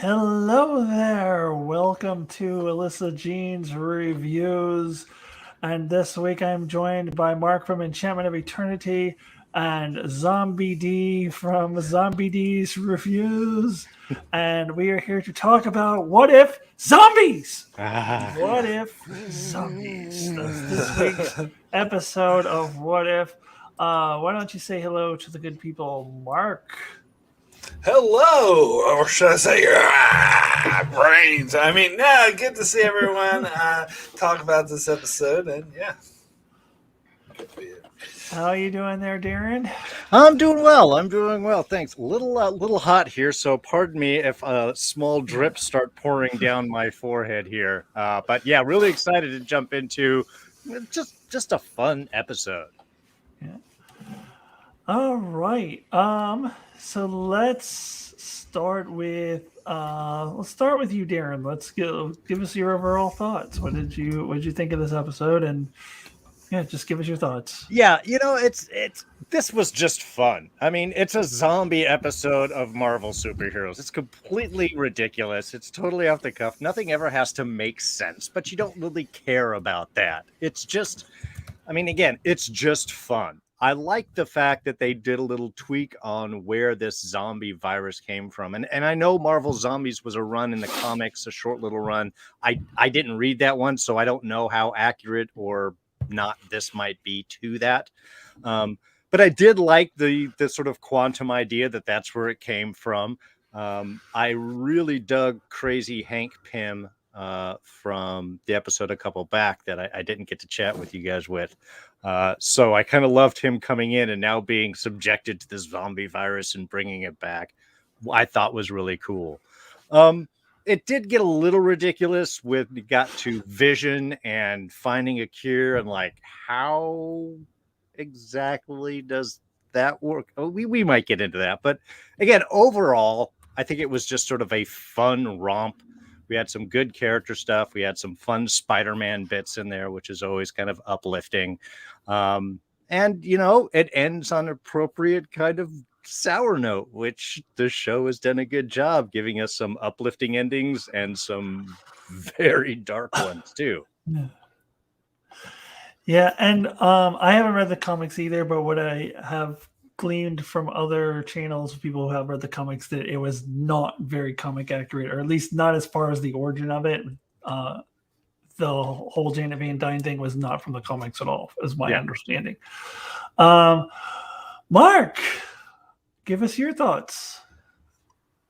Hello there. Welcome to Alyssa Jean's Reviews. And this week I'm joined by Marc from Enchantment of Eternity and Zombie D from Zombie D's Reviews. And we are here to talk about What If Zombies? What If Zombies? That's this week's episode of What If. Why don't you say hello to the good people, Marc? Hello, or should I say, brains? I mean, good to see everyone talk about this episode, and yeah, good for you. How are you doing there, Darrin? I'm doing well. Thanks. Little hot here, so pardon me if small drips start pouring down my forehead here. But yeah, really excited to jump into just a fun episode. Yeah. All right. So let's start with you, Darrin. Let's give us your overall thoughts. What did you think of this episode? And yeah, just give us your thoughts. Yeah, this was just fun. I mean, it's a zombie episode of Marvel superheroes. It's completely ridiculous. It's totally off the cuff. Nothing ever has to make sense, but you don't really care about that. It's just, I mean, again, it's just fun. I like the fact that they did a little tweak on where this zombie virus came from. And I know Marvel Zombies was a run in the comics, a short little run. I didn't read that one, so I don't know how accurate or not this might be to that. But I did like the sort of quantum idea that's where it came from. I really dug Crazy Hank Pym from the episode a couple back that I didn't get to chat with you guys with. So I kind of loved him coming in and now being subjected to this zombie virus and bringing it back. I thought was really cool. It did get a little ridiculous with we got to Vision and finding a cure and like how exactly does that work? Oh, we might get into that, but again, overall, I think it was just sort of a fun romp. We had some good character stuff. We had some fun Spider-Man bits in there, which is always kind of uplifting. And it ends on an appropriate kind of sour note, which the show has done a good job giving us some uplifting endings and some very dark ones too. Yeah, and I haven't read the comics either, but what I have gleaned from other channels, people who have read the comics, that it was not very comic accurate, or at least not as far as the origin of it. The whole Janet Van Dyne thing was not from the comics at all, is my understanding. Marc, give us your thoughts.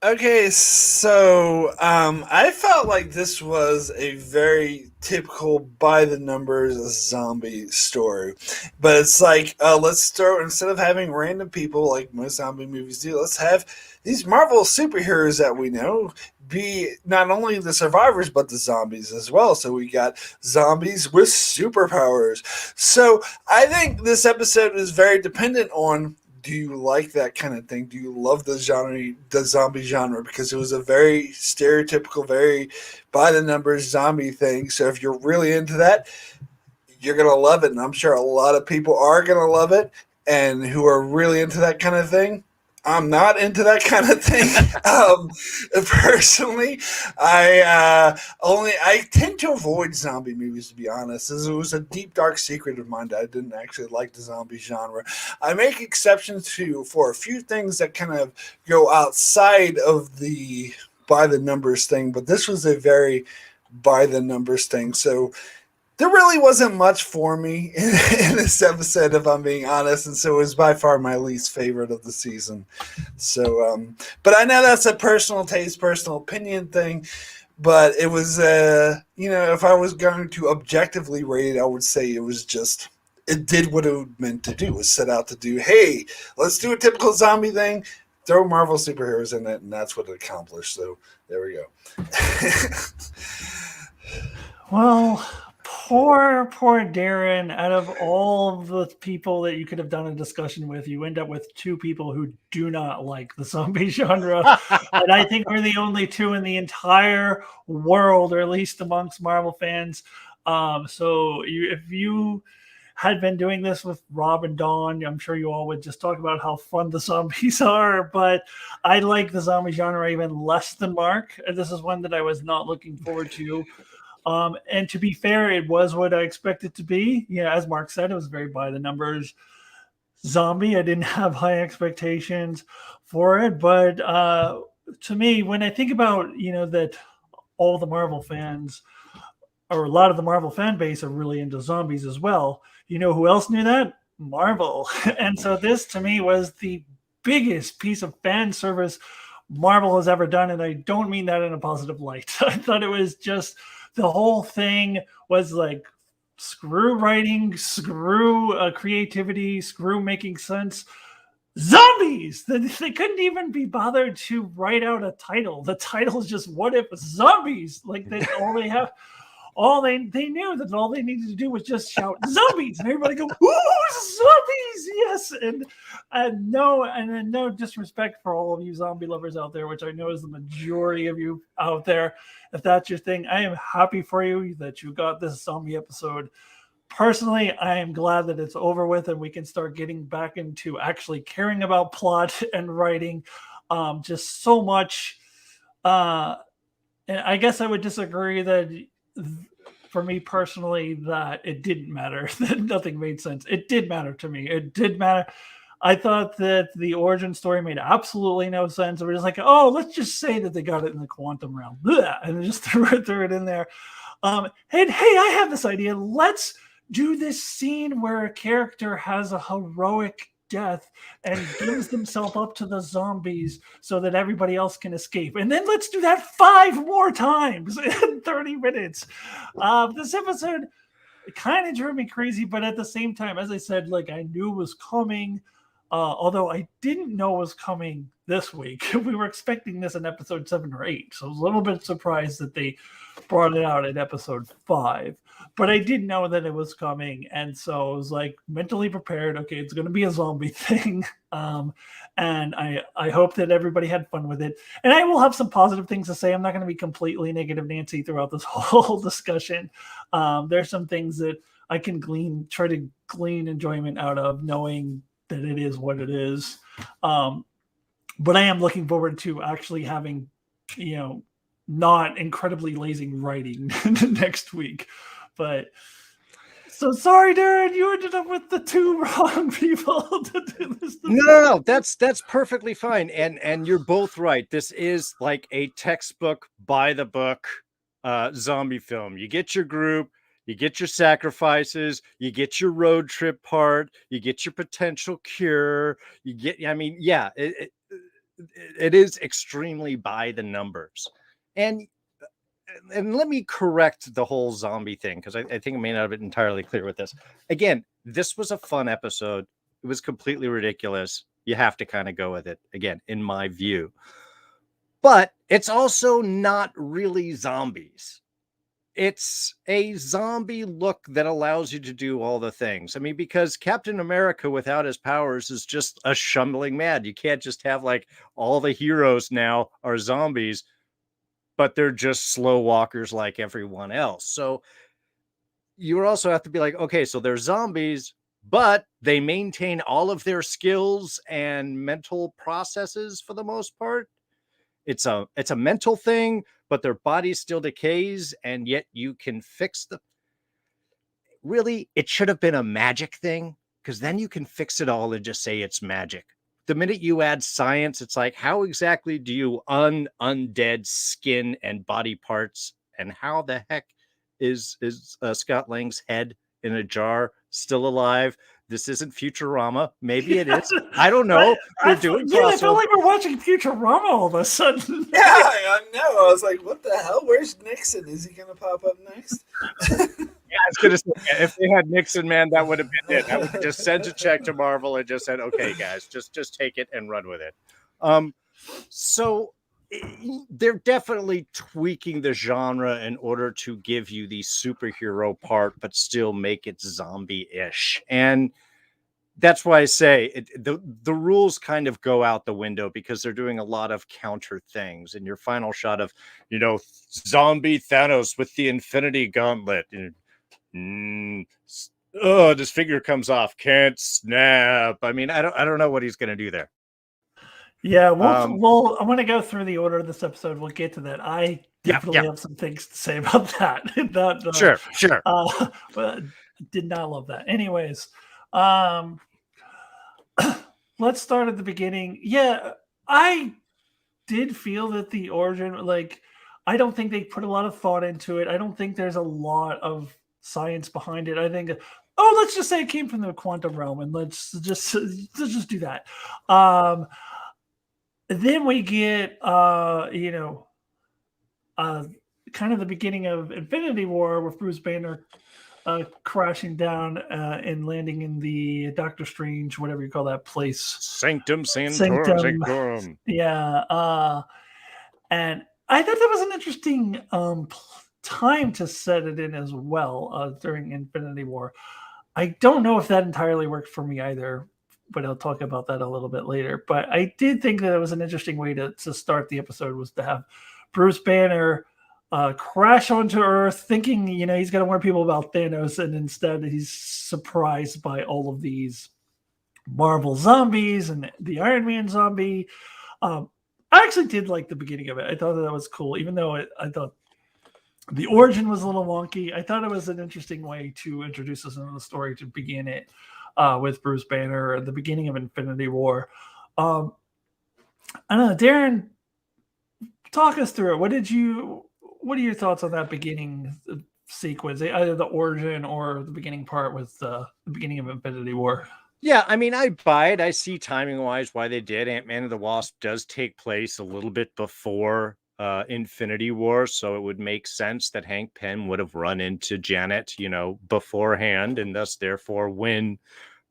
Okay, so I felt like this was a very typical by the numbers zombie story, but it's like let's start, instead of having random people like most zombie movies do, let's have these Marvel superheroes that we know be not only the survivors but the zombies as well. So we got zombies with superpowers. So I think this episode is very dependent on, do you like that kind of thing? Do you love the zombie genre? Because it was a very stereotypical, very by the numbers zombie thing. So if you're really into that, you're going to love it. And I'm sure a lot of people are going to love it. And who are really into that kind of thing, I'm not into that kind of thing. Personally, I tend to avoid zombie movies, to be honest. It was a deep, dark secret of mine that I didn't actually like the zombie genre. I make exceptions for a few things that kind of go outside of the by the numbers thing, but this was a very by the numbers thing. So there really wasn't much for me in this episode, if I'm being honest, and so it was by far my least favorite of the season. So, but I know that's a personal taste, personal opinion thing, but it was, if I was going to objectively rate it, I would say it did what it meant to do. It was set out to do, hey, let's do a typical zombie thing, throw Marvel superheroes in it, and that's what it accomplished. So there we go. Well, poor Darrin. Out of all the people that you could have done a discussion with, you end up with two people who do not like the zombie genre. And I think we're the only two in the entire world, or at least amongst Marvel fans. So if you had been doing this with Rob and Dawn, I'm sure you all would just talk about how fun the zombies are, but I like the zombie genre even less than Mark. And this is one that I was not looking forward to. And to be fair, it was what I expected to be. As Mark said, it was very by the numbers zombie. I didn't have high expectations for it, but to me, when I think about that all the Marvel fans or a lot of the Marvel fan base are really into zombies as well. You know who else knew that? Marvel. And so this to me was the biggest piece of fan service Marvel has ever done, and I don't mean that in a positive light. I thought it was just the whole thing was like screw writing, screw creativity, screw making sense. Zombies! They couldn't even be bothered to write out a title. The title is just "What If Zombies?" Like all they knew that all they needed to do was just shout zombies, and everybody go, "Ooh, zombies! Yes!" And no disrespect for all of you zombie lovers out there, which I know is the majority of you out there. If that's your thing, I am happy for you that you got this zombie episode. Personally, I am glad that it's over with and we can start getting back into actually caring about plot and writing. Just so much. And I guess I would disagree that for me personally, that it didn't matter, that nothing made sense. It did matter to me. It did matter. I thought that the origin story made absolutely no sense. We're just like, oh, let's just say that they got it in the quantum realm. Blah, and just threw it in there. And hey, I have this idea. Let's do this scene where a character has a heroic death and gives themselves up to the zombies so that everybody else can escape. And then let's do that 5 more times in 30 minutes. This episode kind of drove me crazy, but at the same time, as I said, like I knew it was coming. Although I didn't know it was coming this week. We were expecting this in episode 7 or 8. So I was a little bit surprised that they brought it out in episode 5. But I did know that it was coming. And so I was like mentally prepared. Okay, it's going to be a zombie thing. And I hope that everybody had fun with it. And I will have some positive things to say. I'm not going to be completely negative Nancy throughout this whole discussion. There's some things that I can try to glean enjoyment out of knowing that it is what it is. But I am looking forward to actually having, not incredibly lazy writing next week. But so sorry, Darrin, you ended up with the 2 wrong people to do this. No, that's perfectly fine. And you're both right. This is like a textbook by the book zombie film. You get your group, you get your sacrifices, you get your road trip part, you get your potential cure, it is extremely by the numbers. And let me correct the whole zombie thing, because I think I may not have been entirely clear with this. Again, this was a fun episode. It was completely ridiculous. You have to kind of go with it, again, in my view. But it's also not really zombies. It's a zombie look that allows you to do all the things. I mean, because Captain America without his powers is just a shumbling mad. You can't just have like all the heroes now are zombies, but they're just slow walkers like everyone else. So you also have to be like, okay, so they're zombies, but they maintain all of their skills and mental processes for the most part. It's a mental thing, but their body still decays, and yet you can fix them. Really, it should have been a magic thing, because then you can fix it all and just say it's magic. The minute you add science, it's like, how exactly do you undead skin and body parts? And how the heck is Scott Lang's head in a jar still alive? This isn't Futurama. Maybe it is. I don't know. I felt like we're watching Futurama all of a sudden. Yeah, I know. I was like, what the hell? Where's Nixon? Is he going to pop up next? Yeah, I was going to say, if they had Nixon, man, that would have been it. I would have just sent a check to Marvel and just said, okay, guys, just take it and run with it. So they're definitely tweaking the genre in order to give you the superhero part, but still make it zombie-ish. And that's why I say the rules kind of go out the window, because they're doing a lot of counter things. And your final shot of, zombie Thanos with the Infinity Gauntlet. oh, his finger comes off, can't snap. I mean, I don't know what he's going to do there. Yeah, we'll I want to go through the order of this episode. We'll get to that. I definitely have some things to say about that. Sure. But did not love that. Anyways, let's start at the beginning. Yeah, I did feel that the origin, like, I don't think they put a lot of thought into it. I don't think there's a lot of science behind it. I think, let's just say it came from the quantum realm, and let's just do that. Then we get, kind of the beginning of Infinity War with Bruce Banner crashing down and landing in the Doctor Strange, whatever you call that place. Sanctum Sanctorum. Yeah. And I thought that was an interesting time to set it in as well during Infinity War. I don't know if that entirely worked for me either, but I'll talk about that a little bit later. But I did think that it was an interesting way to start the episode, was to have Bruce Banner crash onto Earth thinking, he's going to warn people about Thanos, and instead he's surprised by all of these Marvel zombies and the Iron Man zombie. I actually did like the beginning of it. I thought that was cool, even though I thought the origin was a little wonky. I thought it was an interesting way to introduce us into the story, to begin it with Bruce Banner at the beginning of Infinity War. I don't know, Darrin, talk us through it. What are your thoughts on that beginning sequence, either the origin or the beginning part with the beginning of Infinity War? Yeah, I mean, I buy it. I see timing-wise why they did. Ant-Man and the Wasp does take place a little bit before Infinity War, so it would make sense that Hank Pym would have run into Janet, beforehand, and thus, therefore, when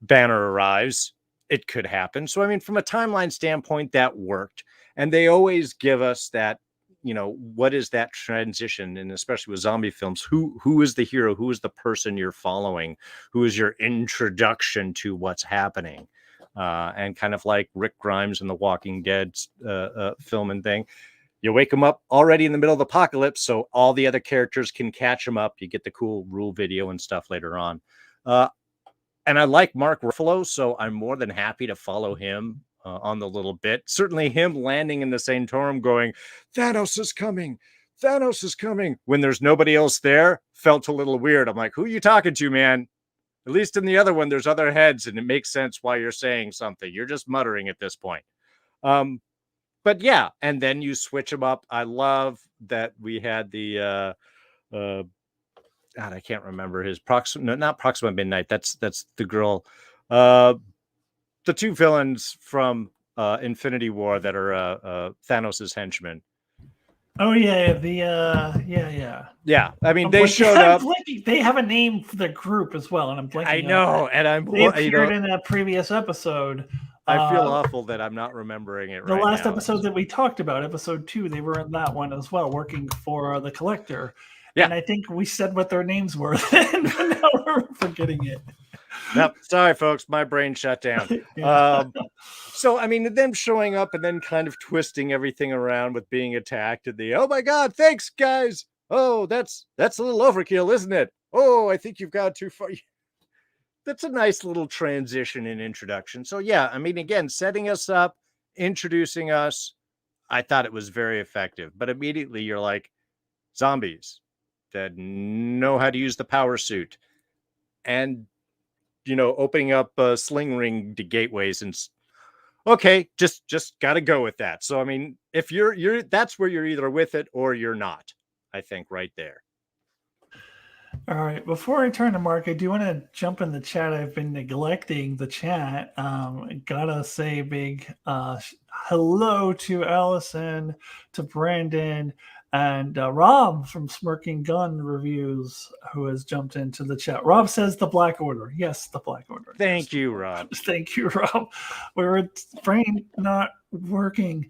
Banner arrives, it could happen. So, I mean, from a timeline standpoint, that worked. And they always give us that, what is that transition? And especially with zombie films, who is the hero? Who is the person you're following? Who is your introduction to what's happening? And kind of like Rick Grimes in the Walking Dead film and thing, you wake them up already in the middle of the apocalypse, so all the other characters can catch them up. You get the cool rule video and stuff later on. And I like Mark Ruffalo, so I'm more than happy to follow him on the little bit. Certainly him landing in the Sanctorum going, Thanos is coming, when there's nobody else there, felt a little weird. I'm like, who are you talking to, man? At least in the other one, there's other heads, and it makes sense why you're saying something. You're just muttering at this point. But yeah, and then you switch them up. I love that we had the God, I can't remember his not Proxima Midnight. That's the girl. The two villains from Infinity War that are Thanos's henchmen. Oh yeah, yeah. I mean, they showed up. They have a name for the group as well, and I'm blanking. I know, and they appeared in a previous episode. I feel awful that I'm not remembering it. The last episode that we talked about, episode 2, they were in that one as well, working for the Collector. Yeah. And I think we said what their names were, and now we're forgetting it. Nope, sorry, folks, my brain shut down. So, I mean, them showing up and then kind of twisting everything around with being attacked, and oh my God, thanks, guys. Oh, that's a little overkill, isn't it? Oh, I think you've gone too far. That's a nice little transition and introduction. So, yeah, I mean, again, setting us up, introducing us, I thought it was very effective. But immediately you're like, zombies that know how to use the power suit, and opening up sling ring gateways, and okay, just got to go with that. So I mean, if you're that's where you're either with it or you're not, I think, right there. All right, before I turn to Mark, I do want to jump in the chat. I've been neglecting the chat. Gotta say a big hello to Allison, to Brandon, and Rob from Smirking Gun Reviews, who has jumped into the chat. Rob says the Black Order. Yes, the Black Order. Thank you, Rob. Thank you, Rob. We're brain not working.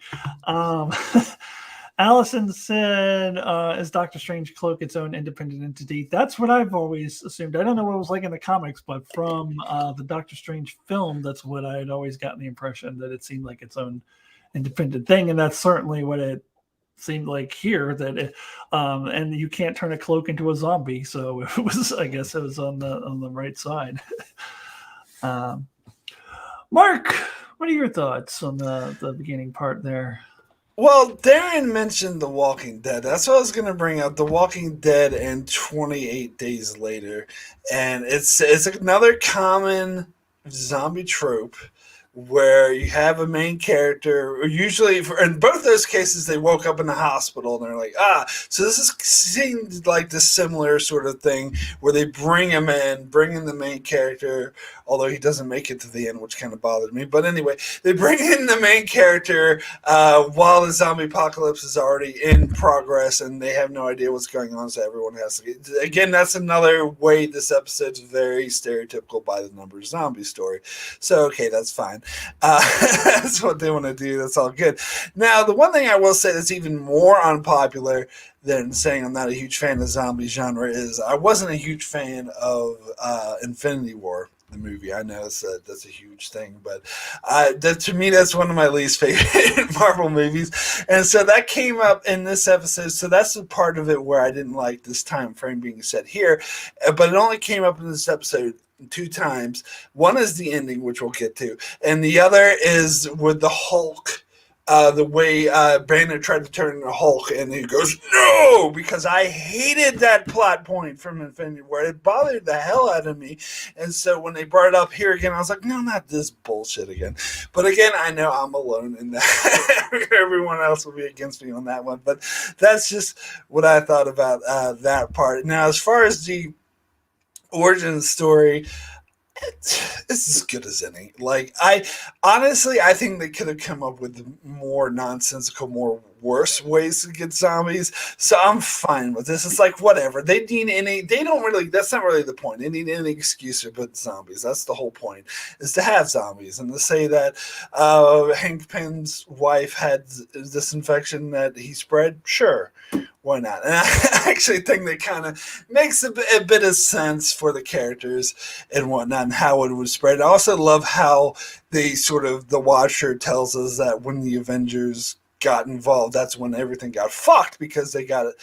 Allison said, is Doctor Strange cloak its own independent entity? That's what I've always assumed. I don't know what it was like in the comics, but from the Doctor Strange film, that's what I had always gotten the impression, that it seemed like its own independent thing, and that's certainly what it seemed like here that and you can't turn a cloak into a zombie, so it was, I guess it was on the right side. Mark, what are your thoughts on the beginning part there? Well, Darrin mentioned The Walking Dead. That's what I was going to bring up. The Walking Dead and 28 Days Later. And it's another common zombie trope where you have a main character, or usually in both those cases, they woke up in the hospital and they're like, so this is seemed like this similar sort of thing where they bring in the main character, although he doesn't make it to the end, which kind of bothered me. But anyway, they bring in the main character while the zombie apocalypse is already in progress and they have no idea what's going on, so everyone has to get. Again, that's another way this episode's very stereotypical by the numbers zombie story. So, okay, that's fine. That's what they want to do. That's all good. Now, the one thing I will say that's even more unpopular than saying I'm not a huge fan of the zombie genre is I wasn't a huge fan of Infinity War, the movie. I know that's a huge thing, but to me, that's one of my least favorite Marvel movies. And so that came up in this episode. So that's the part of it where I didn't like this time frame being set here. But it only came up in this episode 2 times. One is the ending, which we'll get to, and the other is with the Hulk. The way Banner tried to turn into Hulk, and he goes, no, because I hated that plot point from Infinity War. It bothered the hell out of me. And so when they brought it up here again, I was like, no, not this bullshit again. But again, I know I'm alone in that. Everyone else will be against me on that one. But that's just what I thought about that part. Now, as far as the origin story, it's as good as any. Like, I think they could have come up with more nonsensical, more worse ways to get zombies. So I'm fine with this. It's like, whatever. That's not really the point. They need any excuse to put zombies. That's the whole point, is to have zombies. And to say that Hank Pym's wife had this infection that he spread, sure. Why not? And I actually think that kind of makes a bit of sense for the characters and whatnot and how it was spread. I also love how the Watcher tells us that when the Avengers got involved, that's when everything got fucked because they got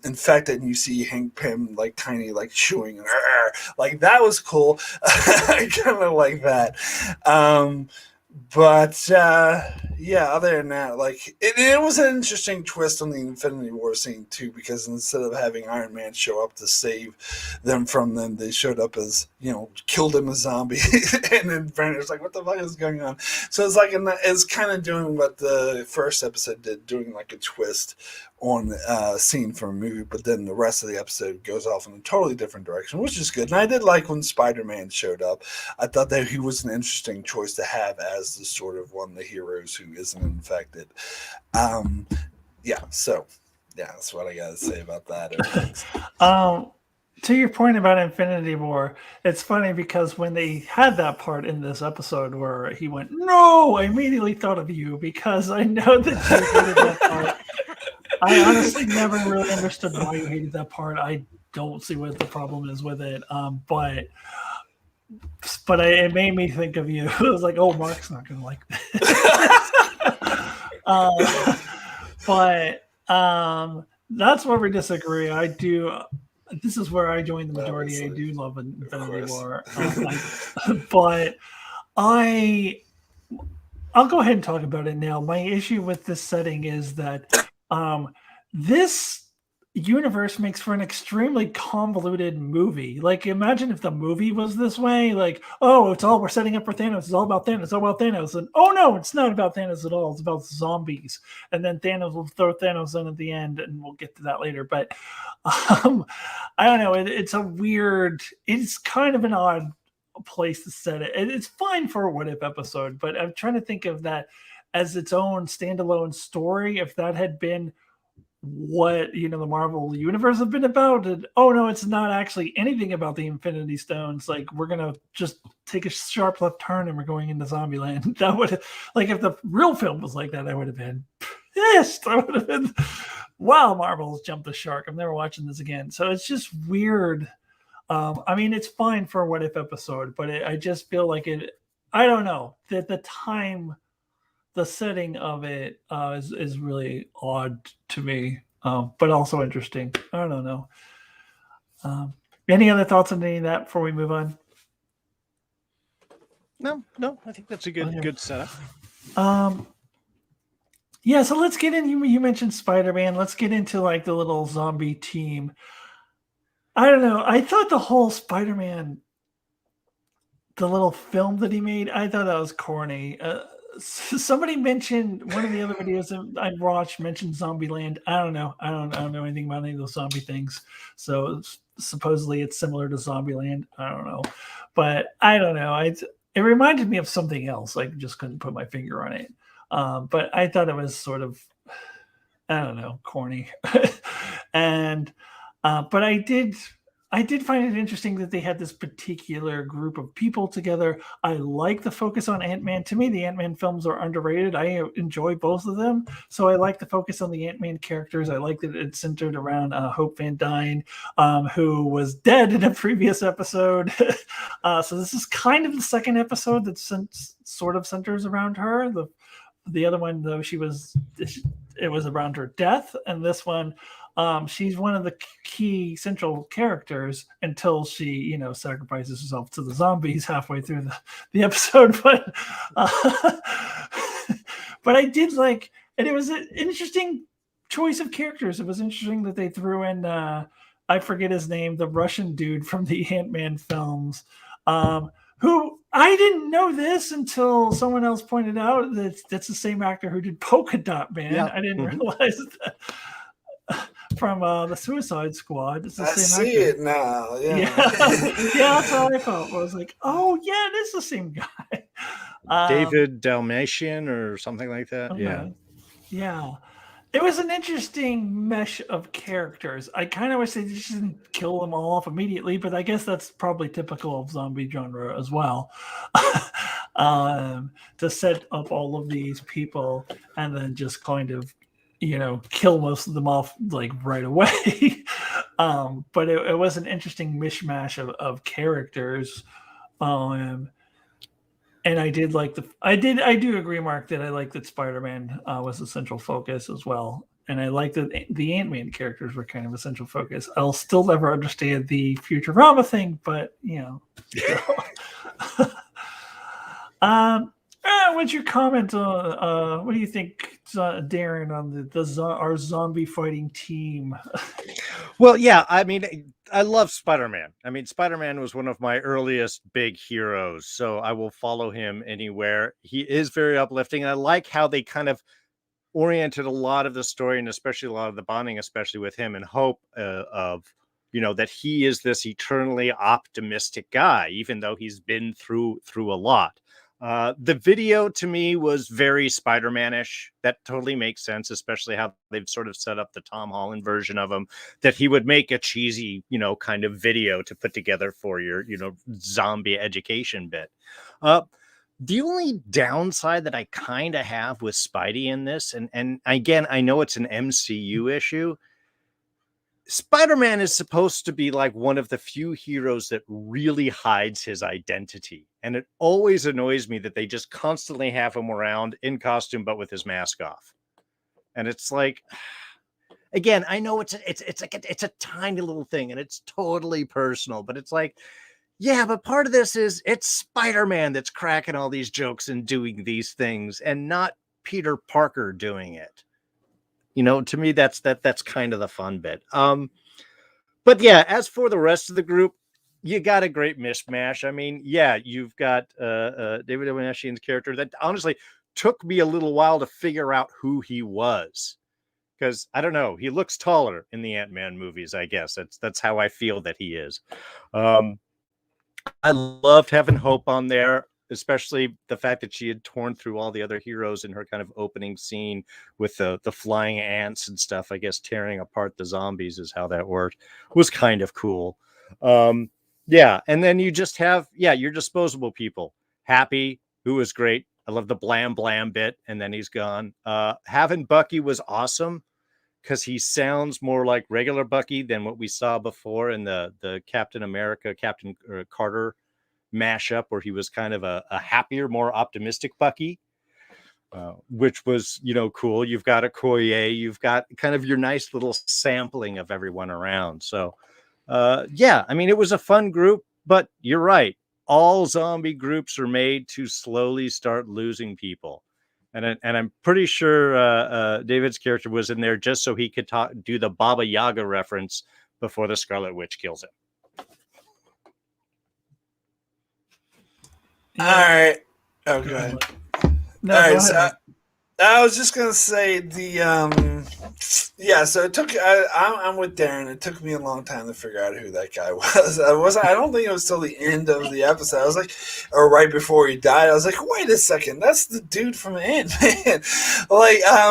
infected, and you see Hank Pym like tiny, like chewing, like that was cool. I kind of like that. But other than that, like it was an interesting twist on the Infinity War scene too, because instead of having Iron Man show up to save them from them, they showed up as, killed him as zombie, and then Banner's like, "What the fuck is going on?" So it's like it's kind of doing what the first episode did, doing like a twist on a scene from a movie, but then the rest of the episode goes off in a totally different direction, which is good. And I did like when Spider-Man showed up. I thought that he was an interesting choice to have as the sort of one of the heroes who isn't infected. That's what I got to say about that. To your point about Infinity War, it's funny because when they had that part in this episode where he went, "No," I immediately thought of you because I know that you hated that part. I honestly never really understood why you hated that part. I don't see what the problem is with it. But it made me think of you. It was like, oh, Mark's not going to like this. That's where we disagree. I do. This is where I join the majority. I do love Infinity War. But I'll go ahead and talk about it now. My issue with this setting is that this universe makes for an extremely convoluted movie. Like, imagine if the movie was this way. Like, oh, we're setting up for Thanos. It's all about Thanos. It's all about Thanos. And oh no, it's not about Thanos at all. It's about zombies. And then Thanos will throw Thanos in at the end, and we'll get to that later. But I don't know. It's kind of an odd place to set it. It's fine for a what if episode, but I'm trying to think of that as its own standalone story. If that had been what the Marvel universe have been about, and oh no, it's not actually anything about the Infinity Stones. Like, we're gonna just take a sharp left turn and we're going into Zombieland. That would, like, if the real film was like that, I would have been pissed. I would have been, wow, Marvel's jumped the shark. I'm never watching this again. So it's just weird. It's fine for a what if episode, but I just feel like it. I don't know that the the setting of it is really odd to me, but also interesting. I don't know. Any other thoughts on any of that before we move on? No, I think that's a good setup. Yeah, so let's get in. You mentioned Spider-Man. Let's get into like the little zombie team. I don't know. I thought the whole Spider-Man, the little film that he made, I thought that was corny. Somebody mentioned one of the other videos that I watched mentioned Zombieland. I don't know. I don't know anything about any of those zombie things. So supposedly it's similar to Zombieland. I don't know, but I don't know. It reminded me of something else. I just couldn't put my finger on it. But I thought it was sort of, I don't know, corny. And but I did find it interesting that they had this particular group of people together. I like the focus on Ant-Man. To me, the Ant-Man films are underrated. I enjoy both of them. So I like the focus on the Ant-Man characters. I like that it's centered around Hope Van Dyne, who was dead in a previous episode. So this is kind of the second episode that sort of centers around her. The other one, though, it was around her death. And this one, she's one of the key central characters until she, sacrifices herself to the zombies halfway through the episode. But but I did like, and it was an interesting choice of characters. It was interesting that they threw in, I forget his name, the Russian dude from the Ant-Man films, who I didn't know this until someone else pointed out that that's the same actor who did Polka Dot Man. Yeah. I didn't realize that. From the Suicide Squad. It's the same actor. I see it now. Yeah. Yeah, that's how I felt. I was like, oh, yeah, it is the same guy. David Dalmatian or something like that. Okay. Yeah. Yeah. It was an interesting mesh of characters. I kind of wish they just didn't kill them all off immediately, but I guess that's probably typical of zombie genre as well. To set up all of these people and then just kind of, kill most of them off like right away. But it was an interesting mishmash of characters. And I did like I do agree, Mark, that I like that Spider-Man was the central focus as well. And I like that the Ant-Man characters were kind of a central focus. I'll still never understand the Futurama thing, but what's your comment on what do you think, Darrin, on our zombie fighting team? Well, yeah, I mean, I love Spider-Man. I mean, Spider-Man was one of my earliest big heroes, so I will follow him anywhere. He is very uplifting. I like how they kind of oriented a lot of the story, and especially a lot of the bonding, especially with him and Hope, of that he is this eternally optimistic guy, even though he's been through a lot. The video to me was very Spider-Man-ish. That totally makes sense, especially how they've sort of set up the Tom Holland version of him, that he would make a cheesy, kind of video to put together for your, zombie education bit. The only downside that I kind of have with Spidey in this, and again, I know it's an MCU issue, Spider-Man is supposed to be like one of the few heroes that really hides his identity. And it always annoys me that they just constantly have him around in costume, but with his mask off. And it's like, again, I know it's a tiny little thing and it's totally personal, but it's like, yeah, but part of this is it's Spider-Man that's cracking all these jokes and doing these things and not Peter Parker doing it. To me, that's kind of the fun bit. But yeah, as for the rest of the group, you got a great mishmash. I mean, yeah, you've got David Dalmatian's character that honestly took me a little while to figure out who he was. Because I don't know, he looks taller in the Ant-Man movies, I guess. That's how I feel that he is. I loved having Hope on there, especially the fact that she had torn through all the other heroes in her kind of opening scene with the flying ants and stuff. I guess tearing apart the zombies is how that worked. It was kind of cool. Yeah, and then you just have, your disposable people. Happy, who was great. I love the blam blam bit, and then he's gone. Having Bucky was awesome because he sounds more like regular Bucky than what we saw before in the Captain America, Captain Carter mashup, where he was kind of a happier, more optimistic Bucky. which was, cool. You've got a Koye, you've got kind of your nice little sampling of everyone around. So, I mean, it was a fun group, but you're right. All zombie groups are made to slowly start losing people. And I'm pretty sure David's character was in there just so he could do the Baba Yaga reference before the Scarlet Witch kills him. All right. Oh, go ahead. No, all go right. ahead. So I was just gonna say so it took. I'm with Darrin. It took me a long time to figure out who that guy was. I don't think it was till the end of the episode. I was like, or right before he died. I was like, wait a second, that's the dude from Ant-Man.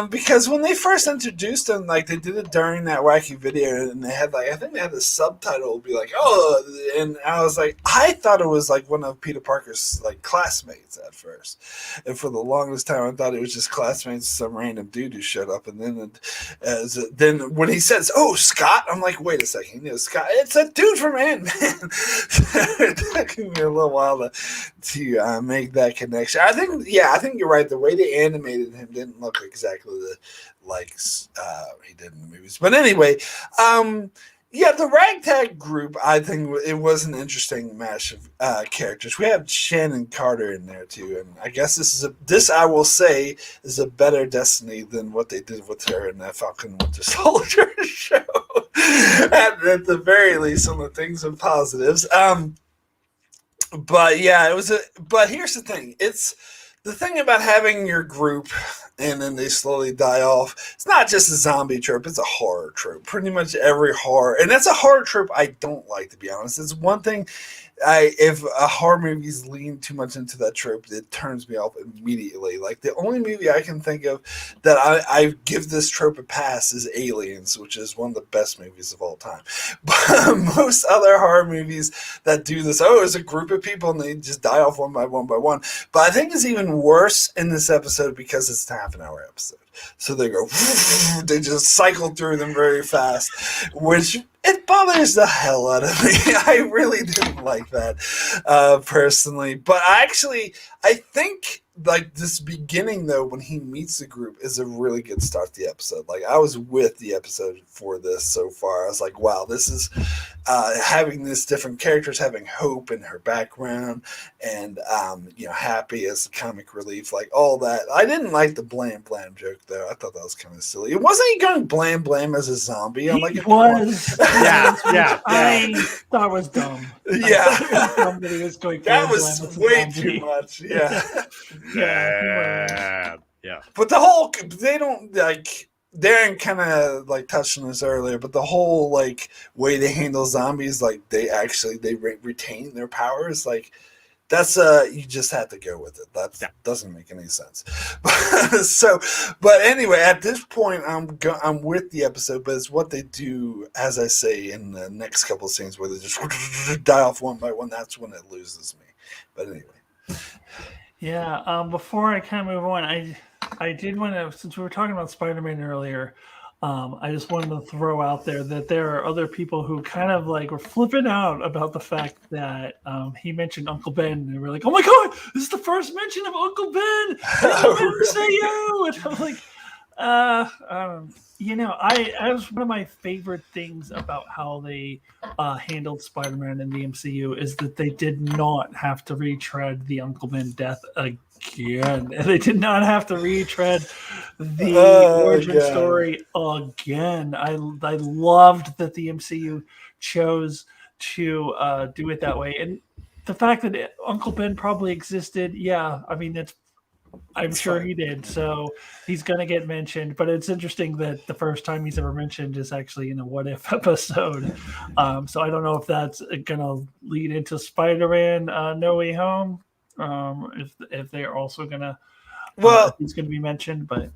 Because when they first introduced him, like they did it during that wacky video, and they had I think they had the subtitle be like, oh, and I was like, I thought it was like one of Peter Parker's classmates at first, and for the longest time, I thought it was just classmates, some random dude who showed up, and then when he says, "Oh, Scott," I'm like, "Wait a second, Scott? It's a dude from Ant-Man." It took me a little while to make that connection. I think you're right. The way they animated him didn't look exactly like he did in the movies. But anyway, the ragtag group, I think it was an interesting mash of characters. We have Shannon Carter in there too, and I guess this I will say is a better Destiny than what they did with her in that Falcon Winter Soldier show. at the very least, some of the things are positives. But here's the thing: it's the thing about having your group and then they slowly die off. It's not just a zombie trope, it's a horror trope. Pretty much every horror, and that's a horror trope I don't like, to be honest. It's one thing, if a horror movie's lean too much into that trope, it turns me off immediately. Like the only movie I can think of that I give this trope a pass is Aliens, which is one of the best movies of all time. But most other horror movies that do this, it's a group of people and they just die off one by one by one. But I think it's even worse in this episode because it's a half-an-hour episode. So they go, they just cycle through them very fast, which it bothers the hell out of me. I really didn't like that personally. But I think this beginning, though, when he meets the group is a really good start to the episode. I was with the episode for this so far. I was like, wow, this is having this different characters having hope in her background and, happy as comic relief, all that. I didn't like the blam blam joke, though. I thought that was kind of silly. It wasn't he going blam blam as a zombie. I'm like, it was. Yeah. I thought it was dumb. Yeah. That was way too much. Yeah. Yeah. But the whole, they don't Darrin kind of touched on this earlier, but the whole way they handle zombies, they retain their powers. That's you just have to go with it. That doesn't make any sense. But anyway, at this point, I'm with the episode, but it's what they do, as I say, in the next couple of scenes where they just die off one by one. That's when it loses me. But anyway. Yeah. Before I kind of move on, I did want to, since we were talking about Spider-Man earlier, I just wanted to throw out there that there are other people who kind of were flipping out about the fact that he mentioned Uncle Ben, and they were like, "Oh my God, this is the first mention of Uncle Ben! Say you!" And I'm like, I was one of my favorite things about how they handled Spider-Man in the MCU is that they did not have to retread the Uncle Ben death again. They did not have to retread the origin story again. I loved that the MCU chose to do it that way, and the fact that Uncle Ben probably existed. Yeah, I mean I'm sure he did. So he's going to get mentioned, but it's interesting that the first time he's ever mentioned is actually in a What If episode. So I don't know if that's going to lead into Spider-Man No Way Home. If they're also going to, he's going to be mentioned, but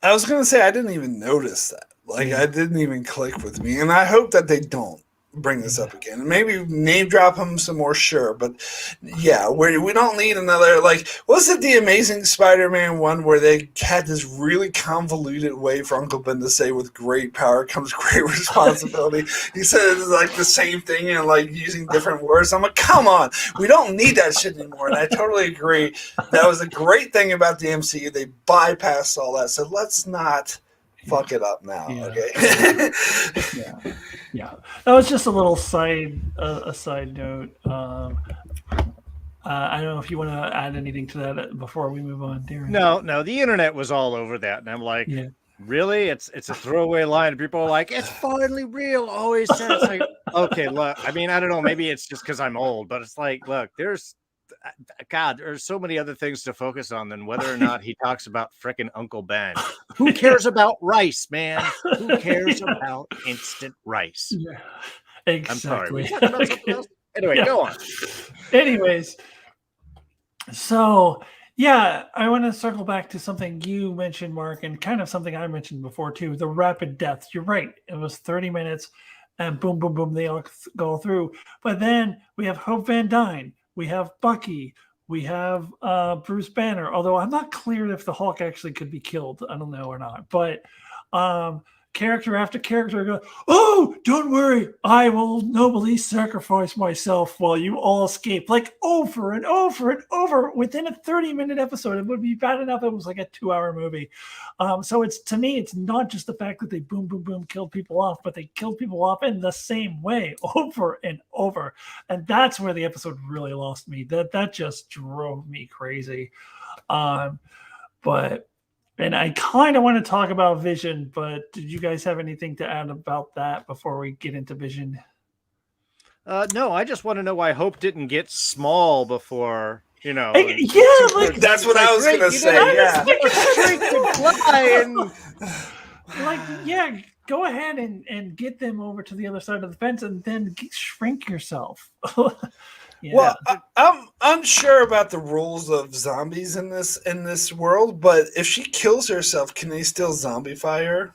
I was going to say, I didn't even notice that. I didn't even click with me, and I hope that they don't. bring this up again. Maybe name drop him some more, sure. But yeah, we don't need another, like, was it the Amazing Spider-Man one where they had this really convoluted way for Uncle Ben to say, with great power comes great responsibility? He said it's like the same thing and like using different words. I'm like, come on, we don't need that shit anymore. And I totally agree. That was a great thing about the MCU. They bypassed all that. So let's not fuck it up now, okay? Yeah. That was just a little side note. I don't know if you want to add anything to that before we move on, Darrin. No, the internet was all over that, and I'm like, really? It's a throwaway line. And people are like, it's finally real. Always said. It's like, okay, look. I mean, I don't know. Maybe it's just because I'm old, but it's like, look, there's so many other things to focus on than whether or not he talks about frickin' Uncle Ben. Who cares about rice, man? Who cares about instant rice? Yeah, exactly. I'm sorry. Anyway, go on. Anyways, so yeah, I want to circle back to something you mentioned, Mark, and kind of something I mentioned before too, the rapid deaths. You're right. It was 30 minutes and boom, boom, boom, they all go through. But then we have Hope Van Dyne. We have Bucky. We have Bruce Banner, although I'm not clear if the Hulk actually could be killed. I don't know or not. But character after character go, oh, don't worry. I will nobly sacrifice myself while you all escape. Like over and over and over within a 30-minute episode. It would be bad enough if it was like a 2-hour movie. So it's, to me, it's not just the fact that they boom, boom, boom, killed people off, but they killed people off in the same way over and over. And that's where the episode really lost me. That just drove me crazy. And I kind of want to talk about Vision, but did you guys have anything to add about that before we get into Vision? No, I just want to know why Hope didn't get small before, you know. Like, that's what I was going to say. Yeah. Go ahead and get them over to the other side of the fence and then shrink yourself. Yeah. Well, I'm unsure about the rules of zombies in this world, but if she kills herself, can they still zombify her?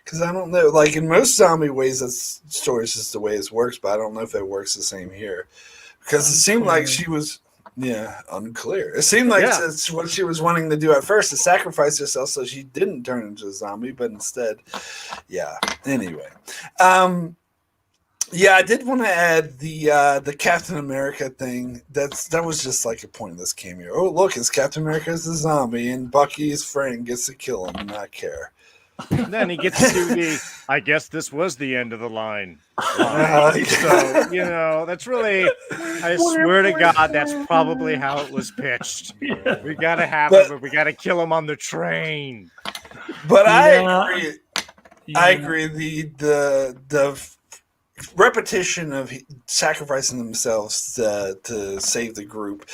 Because I don't know. Like in most zombie ways, that's stories just the way it works, but I don't know if it works the same here. Because it seemed like she was, unclear. It seemed like it's what she was wanting to do at first, to sacrifice herself so she didn't turn into a zombie, but instead, Anyway. Yeah, I did want to add the Captain America thing. That was just like a pointless cameo. Oh, look, it's Captain America as a zombie, and Bucky's friend gets to kill him and not care. And then he gets to be, I guess this was the end of the line. So, that's really, I swear to God, that's probably how it was pitched. Yeah. We got to have him, but we got to kill him on the train. But I agree. Yeah. I agree. The repetition of sacrificing themselves to save the group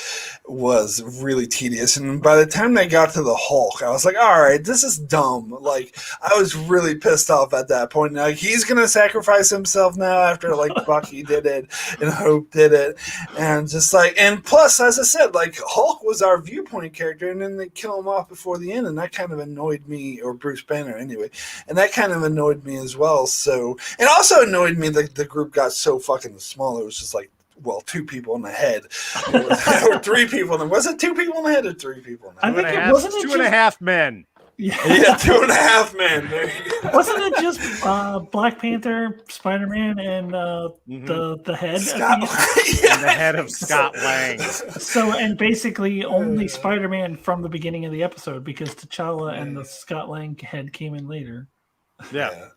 was really tedious, and by the time they got to the Hulk, I was like, all right, this is dumb. Like, I was really pissed off at that point. Like, he's gonna sacrifice himself now after like Bucky did it and Hope did it, and just like, and plus, as I said, like, Hulk was our viewpoint character, and then they kill him off before the end, and that kind of annoyed me, or Bruce Banner anyway, and that kind of annoyed me as well. So, it also annoyed me that the group got so fucking small. It was just like, well, 2 people in the head, or 3 people. Was it 2 people in the head or 3 people in the head? I think it wasn't 2.5 men. Yeah, 2.5 men. Wasn't it just Black Panther, Spider-Man, and the head? And the head of Scott Lang. So, and basically only Spider-Man from the beginning of the episode, because T'Challa and the Scott Lang head came in later. Yeah.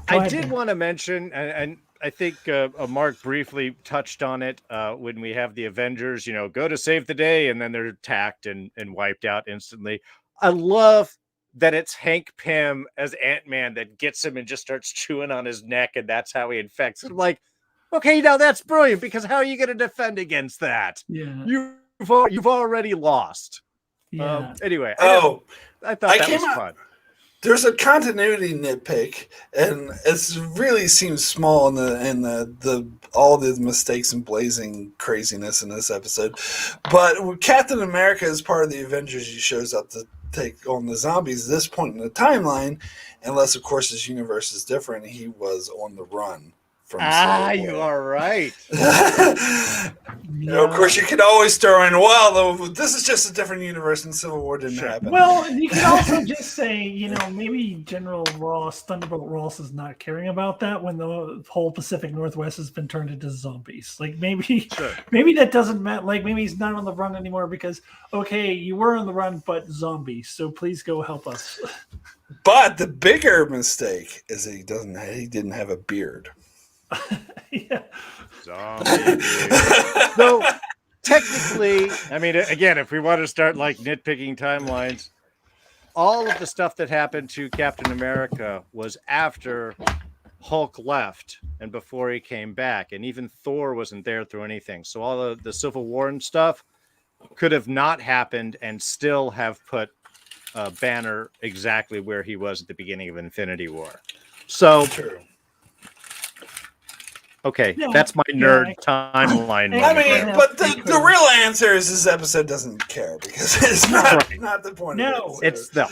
I did want to mention, and I think Mark briefly touched on it when we have the Avengers, go to save the day, and then they're attacked and wiped out instantly. I love that it's Hank Pym as Ant-Man that gets him and just starts chewing on his neck, and that's how he infects. I'm like, okay, now that's brilliant, because how are you going to defend against that? Yeah, you've already lost. Yeah. Anyway, I thought that was fun. There's a continuity nitpick, and it really seems small in the all the mistakes and blazing craziness in this episode. But Captain America is part of the Avengers. He shows up take on the zombies at this point in the timeline, unless, of course, his universe is different. He was on the run from Civil you War. are right. Of course, you could always throw in, well, this is just a different universe and Civil War didn't happen. Well, you can also just say, maybe General Ross, Thunderbolt Ross is not caring about that when the whole Pacific Northwest has been turned into zombies. Like maybe that doesn't matter. Like maybe he's not on the run anymore because, okay, you were on the run, but zombies. So please go help us. But the bigger mistake is he didn't have a beard. Yeah. Zombie. So technically, I mean, again, if we want to start like nitpicking timelines, all of the stuff that happened to Captain America was after Hulk left and before he came back, and even Thor wasn't there through anything. So all of the Civil War and stuff could have not happened and still have put Banner exactly where he was at the beginning of Infinity War. So True. Okay, that's my nerd timeline. I mean, but the real answer is this episode doesn't care because it's not the point. No, of it, so.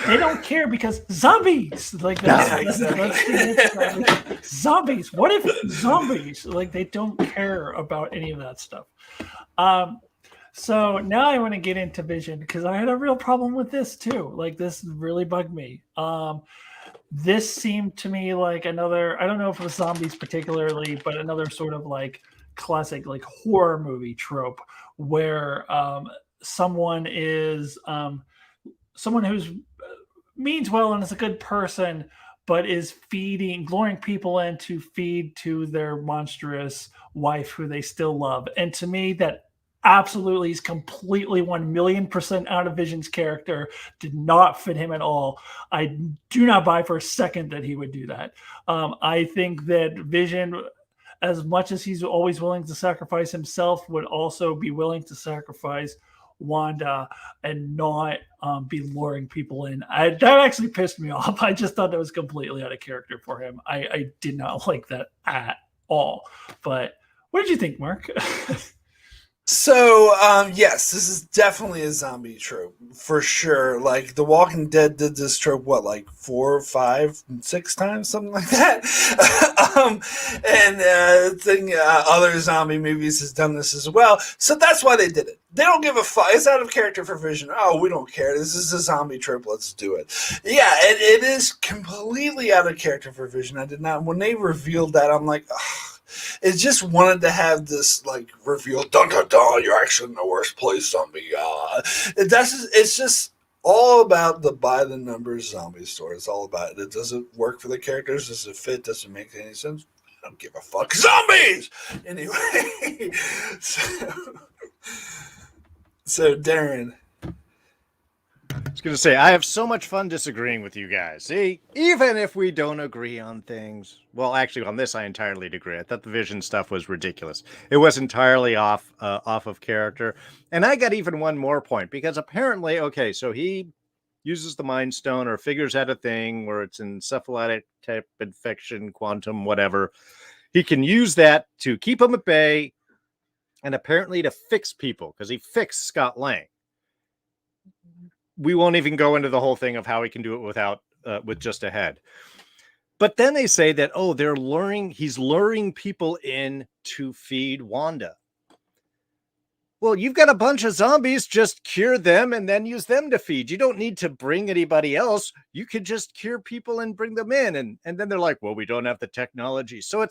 They don't care because zombies. Like that's zombies. What if zombies? Like they don't care about any of that stuff. So now I want to get into Vision because I had a real problem with this too. Like this really bugged me. This seemed to me like another, I don't know if it was zombies particularly, but another sort of like classic like horror movie trope where someone who's means well and is a good person, but is luring people in to feed to their monstrous wife who they still love. And to me, that absolutely is completely 1,000,000% out of Vision's character, did not fit him at all. I do not buy for a second that he would do that. I think that Vision, as much as he's always willing to sacrifice himself, would also be willing to sacrifice Wanda and not be luring people in. That actually pissed me off. I just thought that was completely out of character for him. I did not like that at all. But what did you think, Mark? So, yes, this is definitely a zombie trope for sure. Like The Walking Dead did this trope, what, like 4, 5, 6 times, something like that. Other zombie movies has done this as well. So that's why they did it. They don't give a fuck. It's out of character for Vision. Oh, we don't care. This is a zombie trope. Let's do it. Yeah, it is completely out of character for Vision. I did not. When they revealed that, I'm like, ugh. It just wanted to have this like reveal. Dun dun dun! You're actually in the worst place, zombie. It's just all about the by the numbers zombie story. It's all about it. It doesn't work for the characters. Does it fit? Doesn't make any sense. I don't give a fuck. Zombies. Anyway, so Darrin. I was going to say, I have so much fun disagreeing with you guys. See, even if we don't agree on things. Well, actually, on this, I entirely agree. I thought the Vision stuff was ridiculous. It was entirely off of character. And I got even one more point, because apparently, okay, so he uses the Mind Stone or figures out a thing where it's encephalitic type infection, quantum, whatever. He can use that to keep them at bay and apparently to fix people, because he fixed Scott Lang. We won't even go into the whole thing of how he can do it without with just a head. But then they say that, oh, he's luring people in to feed Wanda. Well, you've got a bunch of zombies, just cure them and then use them to feed. You don't need to bring anybody else. You could just cure people and bring them in. And then they're like, well, we don't have the technology. So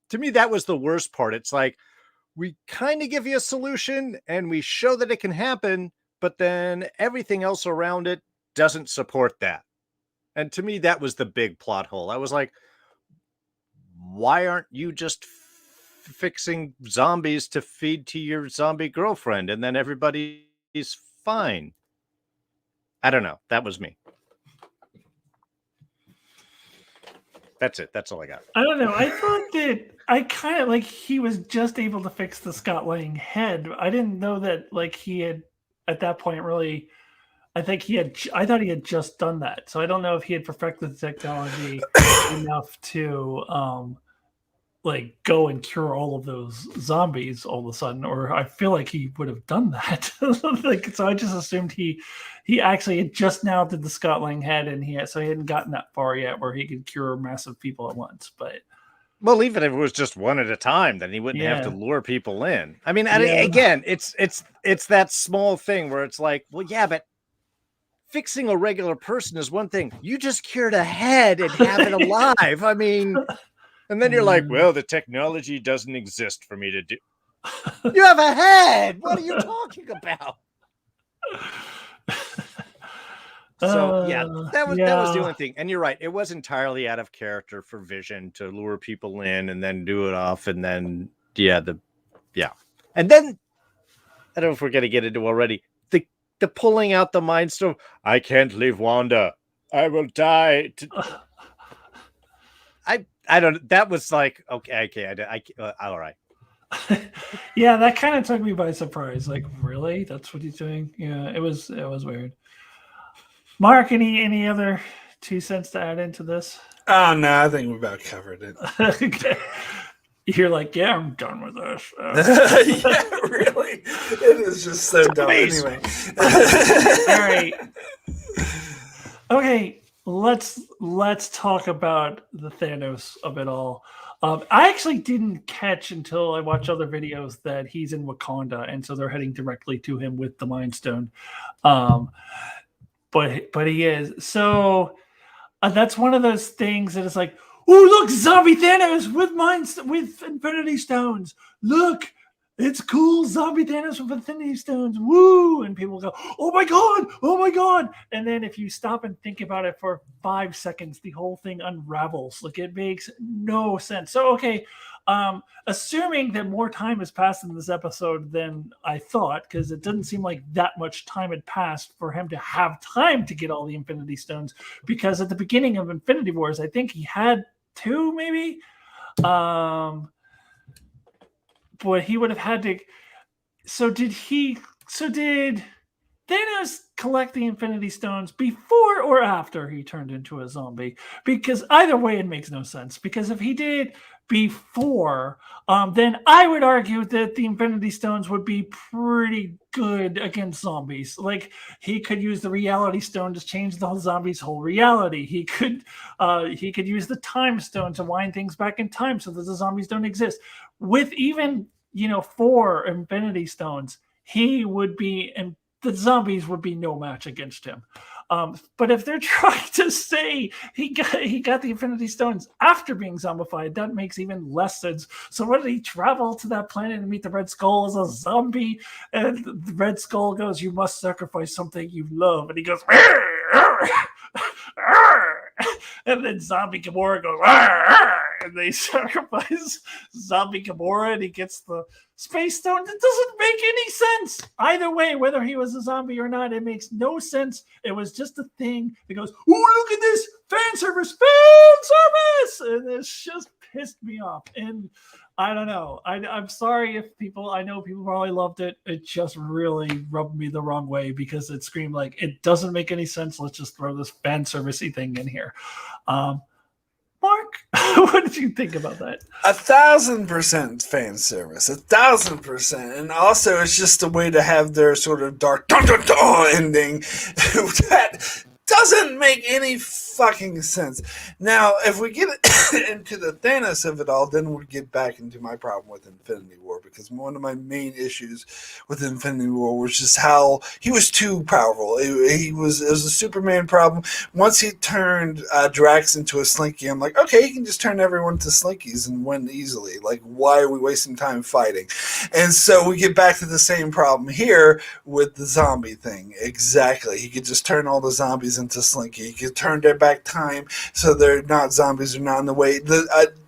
to me, that was the worst part. It's like, we kind of give you a solution and we show that it can happen, but then everything else around it doesn't support that. And to me, that was the big plot hole. I was like, why aren't you just fixing zombies to feed to your zombie girlfriend and then everybody's fine? I don't know. That was me. That's it. That's all I got. I don't know. I thought that I kind of like he was just able to fix the Scott Lang head. I didn't know that like he had at that point really. I thought he had just done that. So I don't know if he had perfected the technology enough to like go and cure all of those zombies all of a sudden, or I feel like he would have done that. Like, so I just assumed he actually had just now did the Scott Lang head, and he hadn't gotten that far yet where he could cure massive people at once. But well, even if it was just one at a time, then he wouldn't have to lure people in. I mean, again, it's that small thing where it's like, well, yeah, but fixing a regular person is one thing. You just cured a head and have it alive. I mean, and then you're like, well, the technology doesn't exist for me to do. You have a head. What are you talking about? So yeah, that was the only thing. And you're right, it was entirely out of character for Vision to lure people in and then do it off, and then and then I don't know if we're gonna get into already the pulling out the Mind Stone. I can't leave Wanda. I will die. I don't. That was like okay. All right. Yeah, that kind of took me by surprise. Like, really? That's what he's doing? Yeah, it was weird. Mark, any other 2 cents to add into this? Oh no, I think we about covered it. Okay. You're like, yeah, I'm done with this. Yeah, really. It is just so dumb. Anyway. All right. Okay, let's talk about the Thanos of it all. I actually didn't catch until I watched other videos that he's in Wakanda, and so they're heading directly to him with the Mind Stone. But he is. So that's one of those things that is like, oh, look, zombie Thanos with Infinity Stones. Look, it's cool, zombie Thanos with Infinity Stones. Woo! And people go, oh my god! And then if you stop and think about it for 5 seconds, the whole thing unravels. Like, it makes no sense. So, okay, assuming that more time has passed in this episode than I thought, because it doesn't seem like that much time had passed for him to have time to get all the Infinity Stones, because at the beginning of Infinity Wars, I think he had 2, maybe. But he would have had to. So did Thanos collect the Infinity Stones before or after he turned into a zombie? Because either way, it makes no sense. Because if he did before, then I would argue that the Infinity Stones would be pretty good against zombies. Like, he could use the Reality Stone to change the zombie's whole reality. He could use the Time Stone to wind things back in time so that the zombies don't exist. With even 4 Infinity Stones, he would be, and the zombies would be no match against him. But if they're trying to say he got the Infinity Stones after being zombified, that makes even less sense. So what did he travel to that planet and meet the Red Skull as a zombie? And the Red Skull goes, "You must sacrifice something you love," and he goes, "Arr, arr, arr." And then Zombie Gamora goes, "Arr, arr," and they sacrifice Zombie Gamora, and he gets the Space Stone. It doesn't make any sense. Either way, whether he was a zombie or not, it makes no sense. It was just a thing that goes, "Oh, look at this fan service," and it's just pissed me off. And I don't know. I'm sorry if I know people probably loved it. It just really rubbed me the wrong way because it screamed like, it doesn't make any sense. Let's just throw this fan servicey thing in here. Mark, what did you think about that? 1,000% fan service, 1,000%, and also it's just a way to have their sort of dark dun, dun, dun ending that doesn't make any fucking sense. Now, if we get into the Thanos of it all, then we'll get back into my problem with Infinity War, because one of my main issues with Infinity War was just how he was too powerful. It was a Superman problem. Once he turned Drax into a Slinky, I'm like, okay, he can just turn everyone to Slinkies and win easily. Like, why are we wasting time fighting? And so we get back to the same problem here with the zombie thing. Exactly. He could just turn all the zombies into Slinky. He could turn their back time so they're not zombies, are not in the way.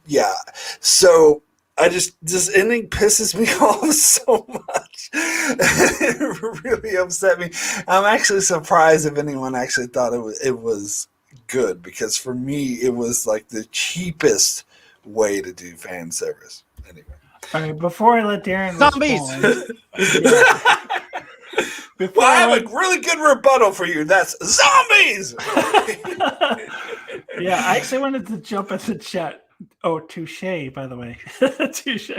Yeah. So this ending pisses me off so much. It really upset me. I'm actually surprised if anyone actually thought it was good, because for me it was like the cheapest way to do fan service. Anyway. All right, before I let Darrin zombies. Well, I have a really good rebuttal for you. That's zombies. Yeah, I actually wanted to jump at the chat. Oh, touche, by the way. Touche.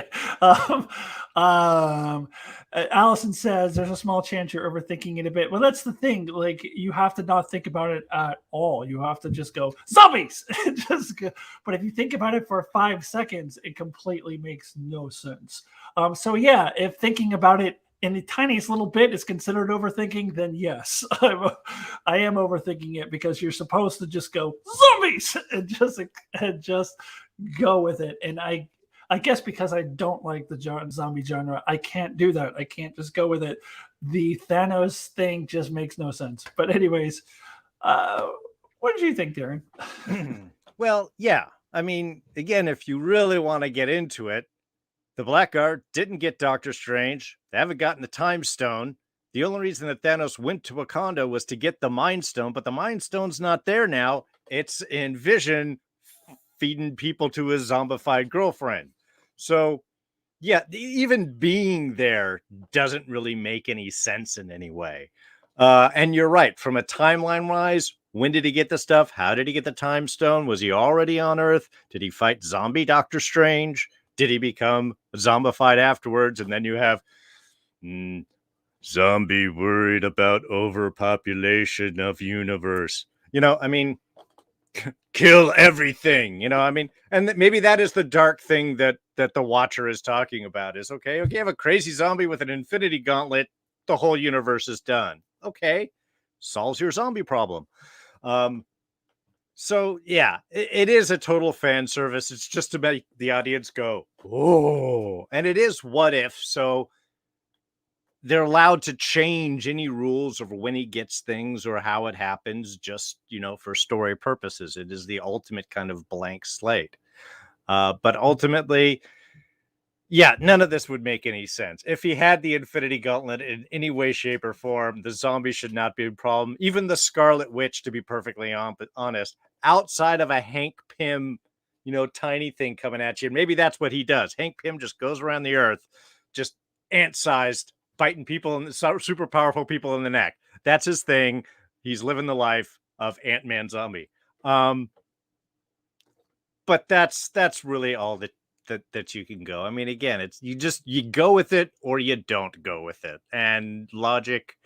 Um, Allison says there's a small chance you're overthinking it a bit. Well, that's the thing. Like, you have to not think about it at all. You have to just go, zombies! Just go. But if you think about it for 5 seconds, it completely makes no sense. So, yeah, if thinking about it in the tiniest little bit is considered overthinking, then yes, I am overthinking it, because you're supposed to just go, zombies! And just go with it. And I guess because I don't like the zombie genre, I can't do that. I can't just go with it. The Thanos thing just makes no sense. But anyways, what did you think, Darrin? Well, yeah. I mean, again, if you really want to get into it, the Blackguard didn't get Doctor Strange. They haven't gotten the Time Stone. The only reason that Thanos went to Wakanda was to get the Mind Stone, but the Mind Stone's not there now. It's in Vision feeding people to his zombified girlfriend. So, yeah, even being there doesn't really make any sense in any way. And you're right. From a timeline wise, when did he get the stuff? How did he get the Time Stone? Was he already on Earth? Did he fight zombie Doctor Strange? Did he become zombified afterwards? And then you have zombie worried about overpopulation of universe. You know, I mean, kill everything, you know, I mean, and maybe that is the dark thing that the Watcher is talking about is, okay, you have a crazy zombie with an infinity gauntlet, the whole universe is done. Okay, solves your zombie problem. So yeah, it is a total fan service. It's just to make the audience go, oh, and it is what if, so they're allowed to change any rules of when he gets things or how it happens, just, you know, for story purposes. It is the ultimate kind of blank slate. But ultimately, yeah, none of this would make any sense. If he had the Infinity Gauntlet in any way, shape, or form, the zombie should not be a problem. Even the Scarlet Witch, to be perfectly honest, outside of a Hank Pym, you know, tiny thing coming at you, maybe that's what he does. Hank Pym just goes around the earth, just ant-sized, biting people and super powerful people in the neck. That's his thing. He's living the life of Ant-Man zombie. But that's really all that you can go. I mean, again, it's you go with it or you don't go with it. And logic,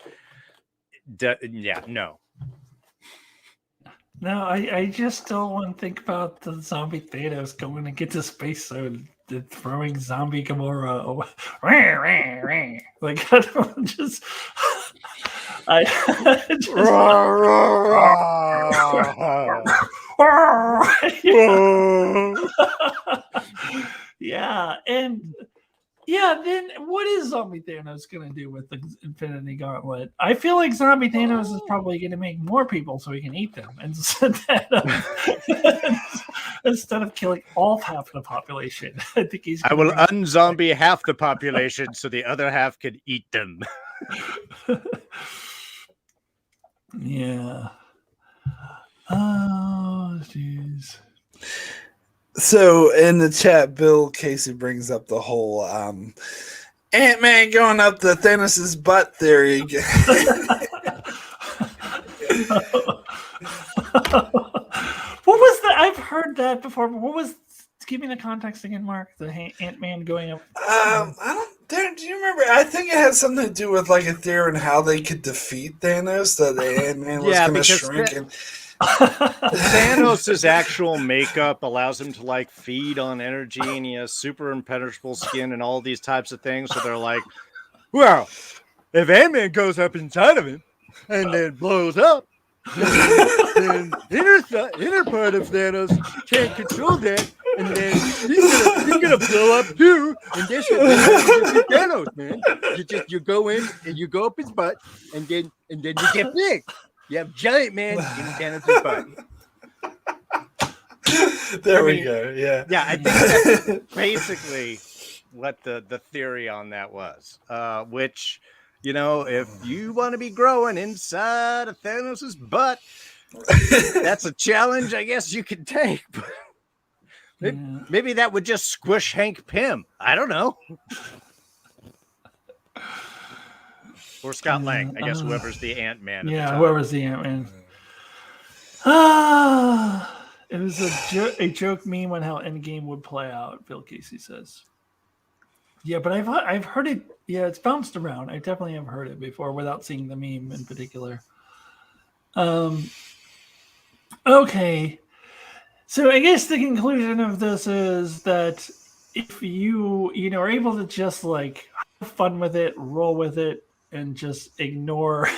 yeah, no. No, I just still want to think about the zombie Thanos going to get to space suit, throwing zombie Gamora away. Like, I don't just. Yeah, and yeah, then what is Zombie Thanos going to do with the Infinity Gauntlet? I feel like Zombie Thanos is probably going to make more people so he can eat them instead of killing half the population. I think I will unzombie half the population so the other half can eat them. Yeah. Oh, jeez. So in the chat, Bill Casey brings up the whole Ant-Man going up the Thanos' butt theory. What was that? I've heard that before. But what was? Give me the context again, Mark. The Ant-Man going up. I don't. Darrin, do you remember? I think it had something to do with like a theory on how they could defeat Thanos. That the Ant-Man was going to shrink and. Thanos' actual makeup allows him to like feed on energy, and he has super impenetrable skin and all these types of things. So they're like, well, if Ant-Man goes up inside of him and then blows up, then inner part of Thanos can't control that, and then he's gonna blow up too. And that's what Thanos, man. You go in and you go up his butt, and then you get big. You have giant man in Thanos' butt. There we go. Yeah. Yeah, I think that's basically what the theory on that was. Which, you know, if you want to be growing inside of Thanos' butt, that's a challenge I guess you can take. Maybe that would just squish Hank Pym. I don't know. Or Scott Lang, I guess, whoever's the Ant-Man. Yeah, whoever's the Ant-Man. It was a joke meme on how Endgame would play out. Bill Casey says. Yeah, but I've heard it. Yeah, it's bounced around. I definitely have heard it before without seeing the meme in particular. Okay. So I guess the conclusion of this is that if you are able to just like have fun with it, roll with it, and just ignore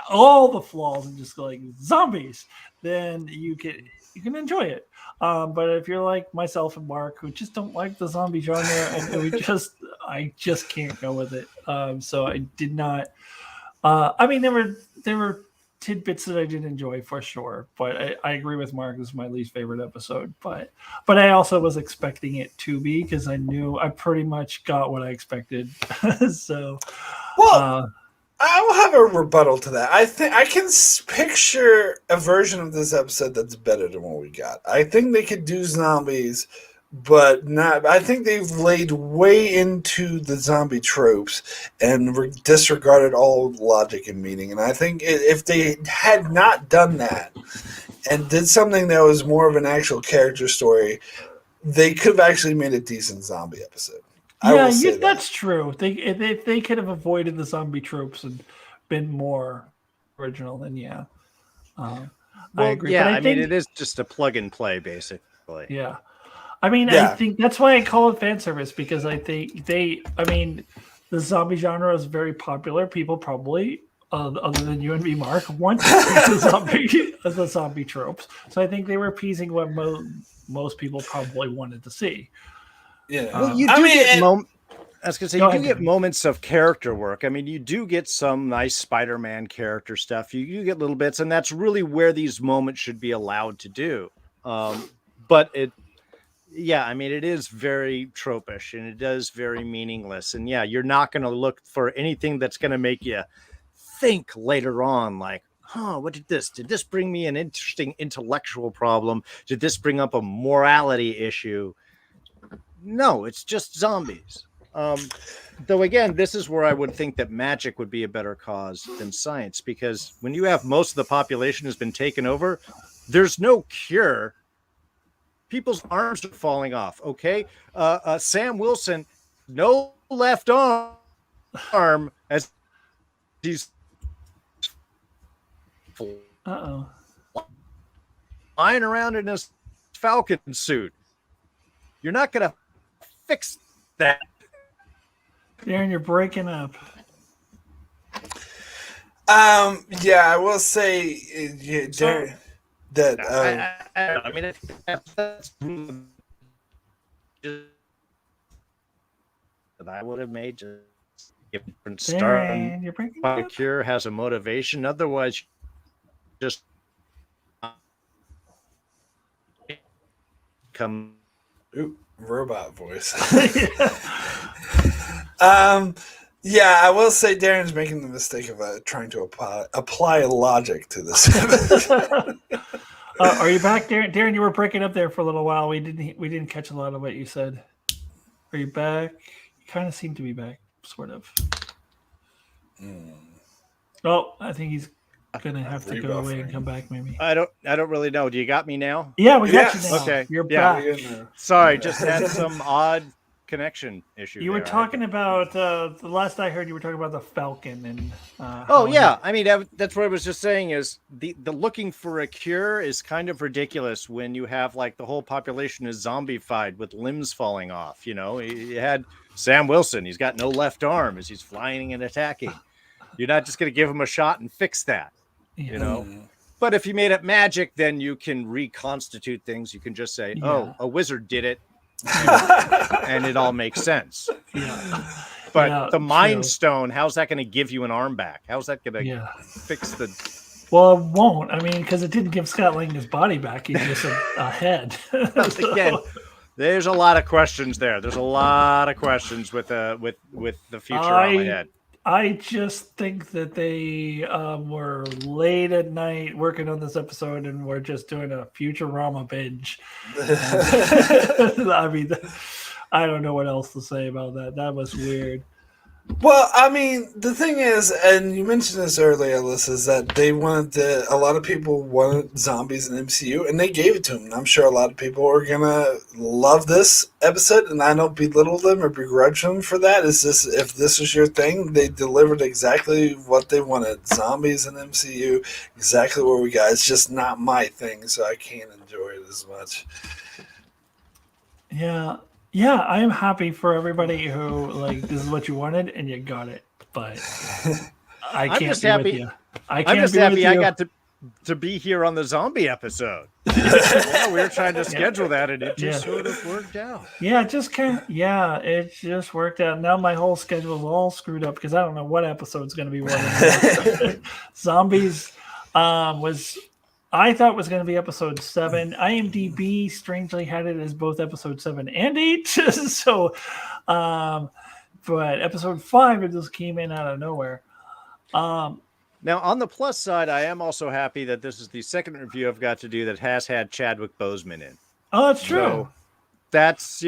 all the flaws and just go like zombies, then you can enjoy it. But if you're like myself and Mark, who just don't like the zombie genre, and I just can't go with it. So I did not. I mean, there were tidbits that I did enjoy for sure, but I agree with Mark. This is my least favorite episode, but I also was expecting it to be because I knew I pretty much got what I expected. So, well, I will have a rebuttal to that. I think I can picture a version of this episode that's better than what we got. I think they could do zombies, but not. I think they've laid way into the zombie tropes and disregarded all logic and meaning. And I think if they had not done that and did something that was more of an actual character story, they could have actually made a decent zombie episode. Yeah, that's true. If they could have avoided the zombie tropes and been more original, then yeah. I agree. Yeah, but I mean, it is just a plug and play, basically. Yeah. I mean, I think that's why I call it fan service, because I think the zombie genre is very popular. People probably, other than you and me, Mark, want to see the zombie tropes. So I think they were appeasing what most people probably wanted to see. Yeah. Well, you do get moments of character work. I mean, you do get some nice Spider-Man character stuff. You get little bits, and that's really where these moments should be allowed to do. But it is very tropish, and it is very meaningless. And yeah, you're not going to look for anything that's going to make you think later on, like, what did this bring me an interesting intellectual problem? Did this bring up a morality issue? No, it's just zombies. Though again, this is where I would think that magic would be a better cause than science, because when you have most of the population has been taken over, there's no cure. People's arms are falling off. Okay, Sam Wilson, no left arm as he's flying around in his Falcon suit. You're not going to fix that. Darrin, you're breaking up. Yeah, I will say, Darrin, that I mean, that's that I would have made just a different start. You're breaking A up. cure has a motivation. Otherwise, just come. Ooh, robot voice. Yeah, I will say Darren's making the mistake of trying to apply logic to this. Are you back, Darrin? Darrin, you were breaking up there for a little while. We didn't catch a lot of what you said. Are you back? You kind of seem to be back, sort of. Oh, I think he's gonna have to go away and come back. Maybe. I don't really know. Do you got me now? Yeah, we got you now. Okay. You're back. Sorry, just had some odd connection issue. You were talking about the last I heard. You were talking about the Falcon and. I mean that's what I was just saying. Is the looking for a cure is kind of ridiculous when you have like the whole population is zombified with limbs falling off. You know, you had Sam Wilson. He's got no left arm as he's flying and attacking. You're not just going to give him a shot and fix that. You know. But if you made it magic, then you can reconstitute things. You can just say, "Oh, a wizard did it." And it all makes sense. But the Mind Stone, how's that going to give you an arm back? How's that going to fix the? Well, it won't. I mean, because it didn't give Scott Lang his body back; he's just a head. Again, there's a lot of questions there. There's a lot of questions with the Futurama head. I just think that they were late at night working on this episode and we're just doing a Futurama binge. I mean, I don't know what else to say about that. That was weird. Well, I mean, the thing is, and you mentioned this earlier, Alyssa, is that they wanted a lot of people wanted zombies in MCU, and they gave it to them. And I'm sure a lot of people are gonna love this episode, and I don't belittle them or begrudge them for that. It's just if this is your thing, they delivered exactly what they wanted: zombies in MCU, exactly what we got. It's just not my thing, so I can't enjoy it as much. Yeah. Yeah, I am happy for everybody who like this is what you wanted and you got it. But I I'm can't just be happy. with you. I I'm can't just be with happy I you. got to be here on the zombie episode. Yeah, we were trying to schedule that, and it just sort of worked out. Yeah, it just it just worked out. Now my whole schedule's all screwed up because I don't know what episode's going to be what. Zombies was I thought was going to be episode 7. IMDb strangely had it as both episode 7 and 8. So, but episode 5 it just came in out of nowhere. Now, on the plus side, I am also happy that this is the second review I've got to do that has had Chadwick Boseman in. Oh, that's true. So that's,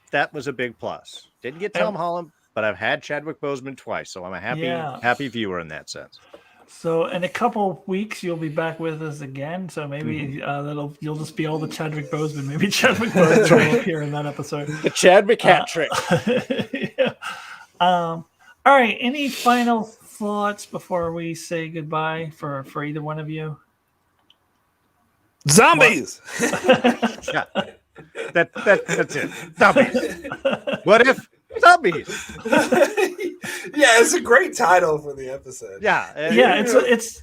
that was a big plus. Didn't get Tom Holland, but I've had Chadwick Boseman twice, so I'm a happy viewer in that sense. So in a couple weeks you'll be back with us again. So maybe you'll just be all the Chadwick Boseman. Maybe Chadwick Boseman will appear in that episode. The Chadwick hat trick. Yeah. All right. Any final thoughts before we say goodbye for either one of you? Zombies. Yeah. That's it. Zombies. What if zombies? Yeah, it's a great title for the episode. Yeah, it's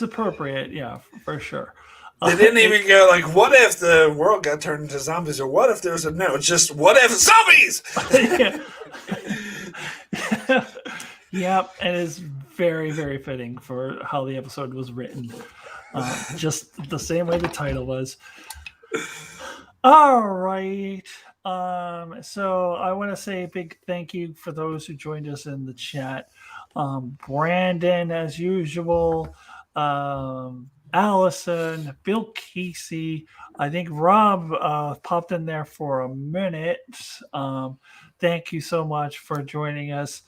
appropriate. Yeah, for sure. They didn't even go like, "What if the world got turned into zombies?" or "What if there's a no?" It's just, "What if zombies?" Yeah, it is very, very fitting for how the episode was written. Just the same way the title was. All right. So I want to say a big thank you for those who joined us in the chat. Brandon, as usual, Allison, Bill Casey. I think Rob popped in there for a minute. Thank you so much for joining us.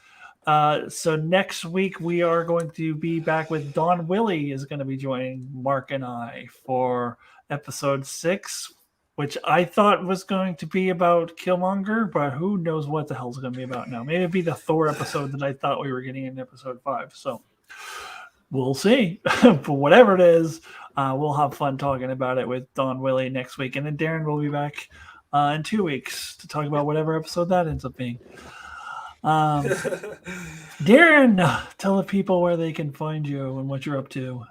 So next week we are going to be back with Don Willie is going to be joining Mark and I for episode 6, which I thought was going to be about Killmonger, but who knows what the hell it's going to be about now. Maybe it'd be the Thor episode that I thought we were getting in episode 5. So we'll see. But whatever it is, we'll have fun talking about it with Don Willie next week. And then Darrin will be back in 2 weeks to talk about whatever episode that ends up being. Darrin, tell the people where they can find you and what you're up to.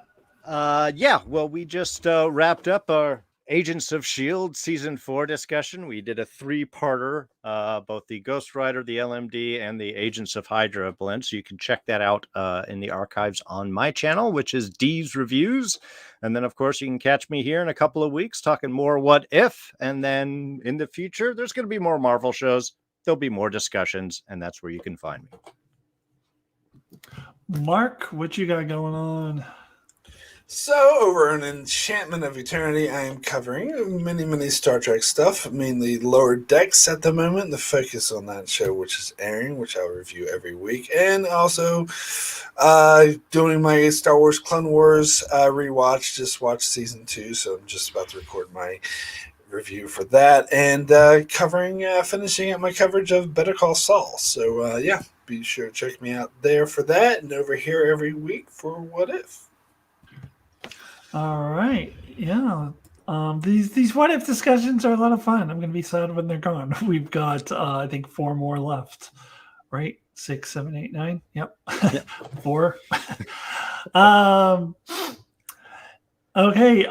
Well, we just wrapped up our Agents of S.H.I.E.L.D. Season 4 discussion. We did a 3-parter, both the Ghost Rider, the LMD, and the Agents of Hydra blend. So you can check that out in the archives on my channel, which is D's Reviews. And then, of course, you can catch me here in a couple of weeks talking more What If. And then in the future, there's going to be more Marvel shows. There'll be more discussions, and that's where you can find me. Mark, what you got going on? So, over in Enchantment of Eternity, I am covering many Star Trek stuff, mainly Lower Decks at the moment, the focus on that show, which is airing, which I'll review every week, and also doing my Star Wars Clone Wars rewatch, just watched Season 2, so I'm just about to record my review for that, and finishing up my coverage of Better Call Saul. So, be sure to check me out there for that, and over here every week for What If. All right. Yeah. These what if discussions are a lot of fun. I'm going to be sad when they're gone. We've got, I think, 4 more left, right? 6, 7, 8, 9. Yep. 4. Okay.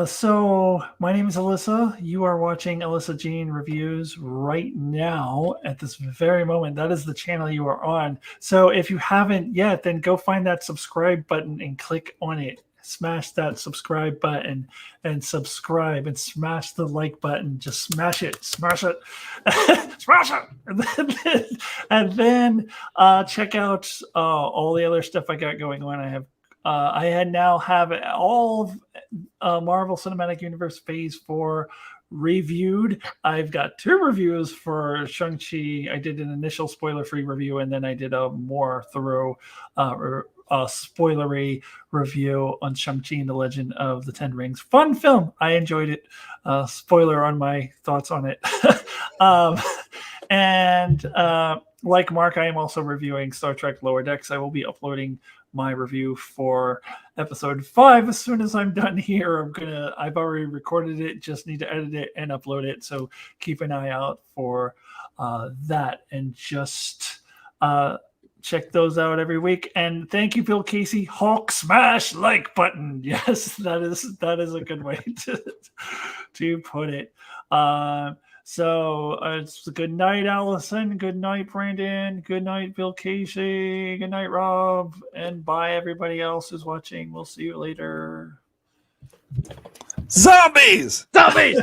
So my name is Alyssa. You are watching Alyssa Jean Reviews right now at this very moment. That is the channel you are on. So if you haven't yet, then go find that subscribe button and click on it. Smash that subscribe button and subscribe and smash the like button. Just smash it, smash it. And then check out all the other stuff I got going on. I have I now have all of Marvel Cinematic Universe Phase 4 reviewed. I've got 2 reviews for Shang-Chi. I did an initial spoiler-free review, and then I did a more thorough spoilery review on Shang-Chi and the Legend of the Ten Rings. Fun film. I enjoyed it. Spoiler on my thoughts on it. And like Mark, I am also reviewing Star Trek Lower Decks. I will be uploading my review for episode 5 as soon as I'm done here. I've already recorded it, just need to edit it and upload it. So keep an eye out for that, and just check those out every week. And thank you, Bill Casey. Hulk smash like button. Yes, that is a good way to put it. So it's good night, Allison. Good night, Brandon. Good night, Bill Casey. Good night, Rob. And bye, everybody else who's watching. We'll see you later. Zombies! Zombies!